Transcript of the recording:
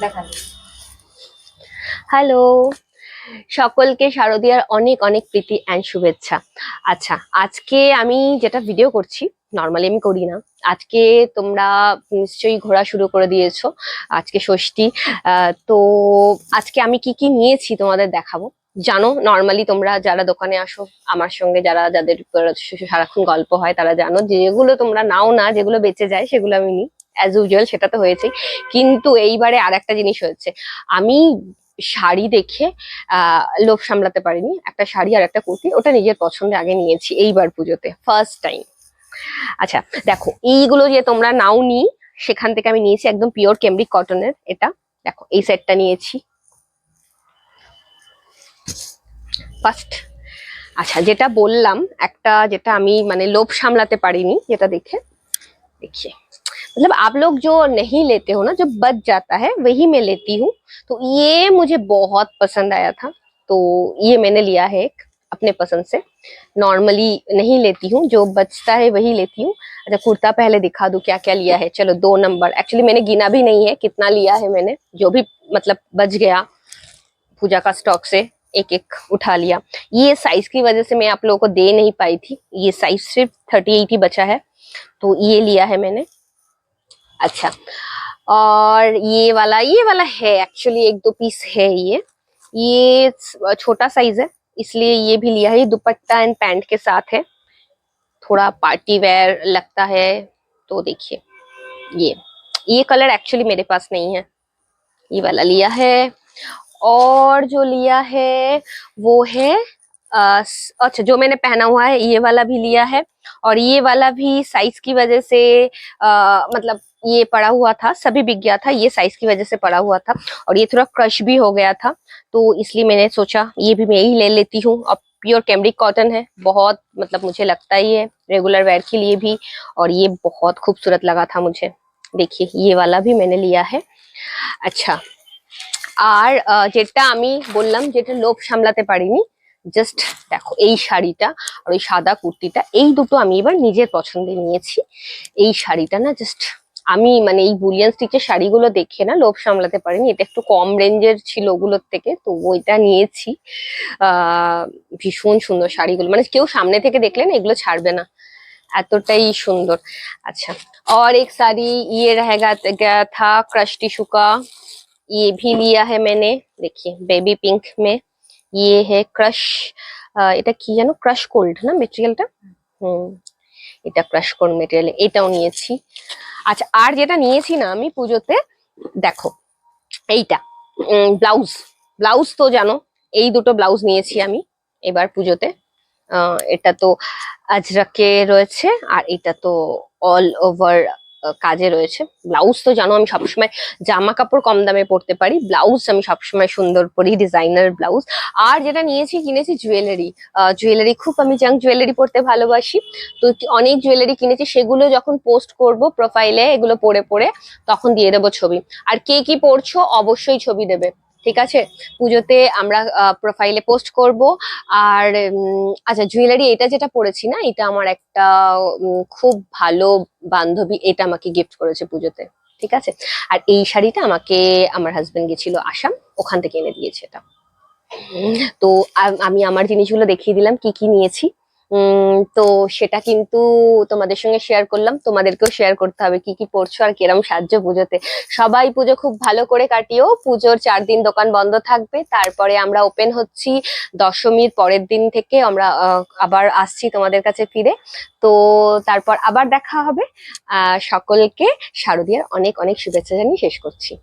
দেখান। হ্যালো, সকলকে শারদিয়ার অনেক অনেক প্রীতি অ্যান্ড শুভেচ্ছা। আচ্ছা, আজকে আমি যেটা ভিডিও করছি, নর্মালি আমি করি না। আজকে তোমরা নিশ্চয়ই ঘোরা শুরু করে দিয়েছো। আজকে ষষ্ঠী। তো আজকে আমি কি কি নিয়েছি তোমাদের দেখাবো। জানো, নর্মালি তোমরা যারা দোকানে আসো আমার সঙ্গে, যাদের সারাক্ষণ গল্প হয়, তারা জানো যে যেগুলো তোমরা নাও না, যেগুলো বেঁচে যায় সেগুলো আমি নিই অ্যাজ ইউজুয়াল। সেটা তো হয়েছে, কিন্তু এইবারে আর একটা জিনিস হয়েছে। আমি শাড়ি দেখে লোভ সামলাতে পারিনি। একটা শাড়ি আর একটা কুর্তি, ওটা নিজের পছন্দে আগে নিয়েছি এইবার পুজোতে ফার্স্ট টাইম। আচ্ছা, দেখো এইগুলো যে তোমরা নাওনি, সেখান থেকে আমি নিয়েছি একদম পিওর ক্যামরিক কটনের। এটা দেখো, এই সেটটা নিয়েছি ফার্স্ট। আচ্ছা, যেটা বললাম, একটা যেটা আমি মানে लोभ সামলাতে পারিনি, যেটা দেখে, देखिए, मतलब आप लोग जो नहीं लेते हो ना, जो बच जाता है वही मैं लेती हूँ। तो ये मुझे बहुत पसंद आया था, तो ये मैंने लिया है एक अपने पसंद से। नॉर्मली नहीं लेती हूँ, जो बचता है वही लेती हूँ। अच्छा, कुर्ता पहले दिखा दूं क्या क्या लिया है। चलो, 2 नंबर, एक्चुअली मैंने गिना भी नहीं है कितना लिया है मैंने, जो भी मतलब बच गया पूजा का स्टॉक से एक एक उठा लिया। ये साइज की वजह से मैं आप लोगों को दे नहीं पाई थी, ये साइज सिर्फ 38 ही बचा है, तो ये लिया है मैंने। अच्छा, और ये वाला है एक्चुअली, एक दो पीस है ये छोटा साइज है, इसलिए ये भी लिया है। ये दुपट्टा एंड पैंट के साथ है, थोड़ा पार्टी वेयर लगता है। तो देखिए, ये ये कलर एक्चुअली मेरे पास नहीं है, ये वाला लिया है। और जो लिया है वो है अच्छा, जो मैंने पहना हुआ है ये वाला भी लिया है। और ये वाला भी साइज की वजह से मतलब ये पड़ा हुआ था, सभी बिक गया था, ये साइज की वजह से पड़ा हुआ था। और ये थोड़ा क्रश भी हो गया था, तो इसलिए मैंने सोचा ये भी मैं ही ले लेती हूँ। अब प्योर कैमरिक कॉटन है, बहुत मतलब मुझे लगता ही है रेगुलर वेयर के लिए भी। और ये बहुत खूबसूरत लगा था मुझे। देखिए, ये वाला भी मैंने लिया है। अच्छा, আর যেটা আমি বললাম, যেটা লোভ সামলাতে পারিনি, জাস্ট দেখো এই শাড়িটা আর ওই সাদা কুর্তিটা, এই দুটো আমি এবার নিজের পছন্দে নিয়েছি। এই শাড়িটা না, জাস্ট আমি মানে এই বুলিয়ান স্টিচের শাড়িগুলো দেখে না লোভ সামলাতে পারিনি। এটা একটু কম রেঞ্জের ছিল ওগুলোর থেকে, তো ওইটা নিয়েছি। ভীষণ সুন্দর শাড়িগুলো, মানে কেউ সামনে থেকে দেখলে না এগুলো ছাড়বে না, এতটাই সুন্দর। अच्छा, और एक साड़ी ये रहेगा गया था क्रश टिश्यू का, ये भी लिया है मैंने। देखिए, बेबी पिंक में ये है क्रश, এটা কি জানো, ক্রাশ কোল্ড না মেটেরিয়ালটা। হুম, এটা ক্রাশ কোল্ড মেটেরিয়াল, এটাও নিয়েছি। আচ্ছা, আর যেটা নিয়েছি না আমি পুজোতে, দেখো এইটা ব্লাউজ। ব্লাউজ তো জানো, এই দুটো ব্লাউজ নিয়েছি আমি এবার পুজোতে। এটা তো আজরাকে রয়েছে, আর এটা তো অল ওভার কাজে রয়েছে। ব্লাউজ তো জানো আমি সবসময় জামা কাপড় কম দামে পরতে পারি, ব্লাউজ আমি সবসময় সুন্দর পরি, ডিজাইনার ব্লাউজ। আর যেটা কিনেছি জুয়েলারি। জুয়েলারি খুব আমি জাঙ্ক জুয়েলারি পরতে ভালোবাসি, তো অনেক জুয়েলারি কিনেছি। সেগুলো যখন পোস্ট করব প্রোফাইলে, এগুলো পরে পরে তখন দিয়ে দেবো ছবি। আর কে কি পরছো অবশ্যই ছবি দেবে, ঠিক আছে? পুজোতে আমরা প্রোফাইলে পোস্ট করব। আর আচ্ছা, জুয়েলারি এটা যেটা পরেছি না, এটা আমার একটা খুব ভালো বান্ধবী এটা আমাকে গিফট করেছে পুজোতে, ঠিক আছে? আর এই শাড়িটা আমাকে আমার হাজবেন্ড গেছিল আসাম, ওখান থেকে এনে দিয়েছে এটা। তো আমি আমার জিনিসগুলো দেখিয়ে দিলাম কি কি নিয়েছি। তো সেটা কিন্তু তোমাদের সঙ্গে শেয়ার করলাম, তোমাদেরকেও শেয়ার করতে হবে কি কি পড়ছো আর কিরম সাহায্য পুজোতে। সবাই পুজো খুব ভালো করে কাটিও। পুজোর 4 দিন দোকান বন্ধ থাকবে, তারপরে আমরা ওপেন হচ্ছি দশমীর পরের দিন থেকে। আমরা আবার আসছি তোমাদের কাছে ফিরে। তো তারপর আবার দেখা হবে। সকলকে শারদীয়ার অনেক অনেক শুভেচ্ছা জানিয়ে শেষ করছি।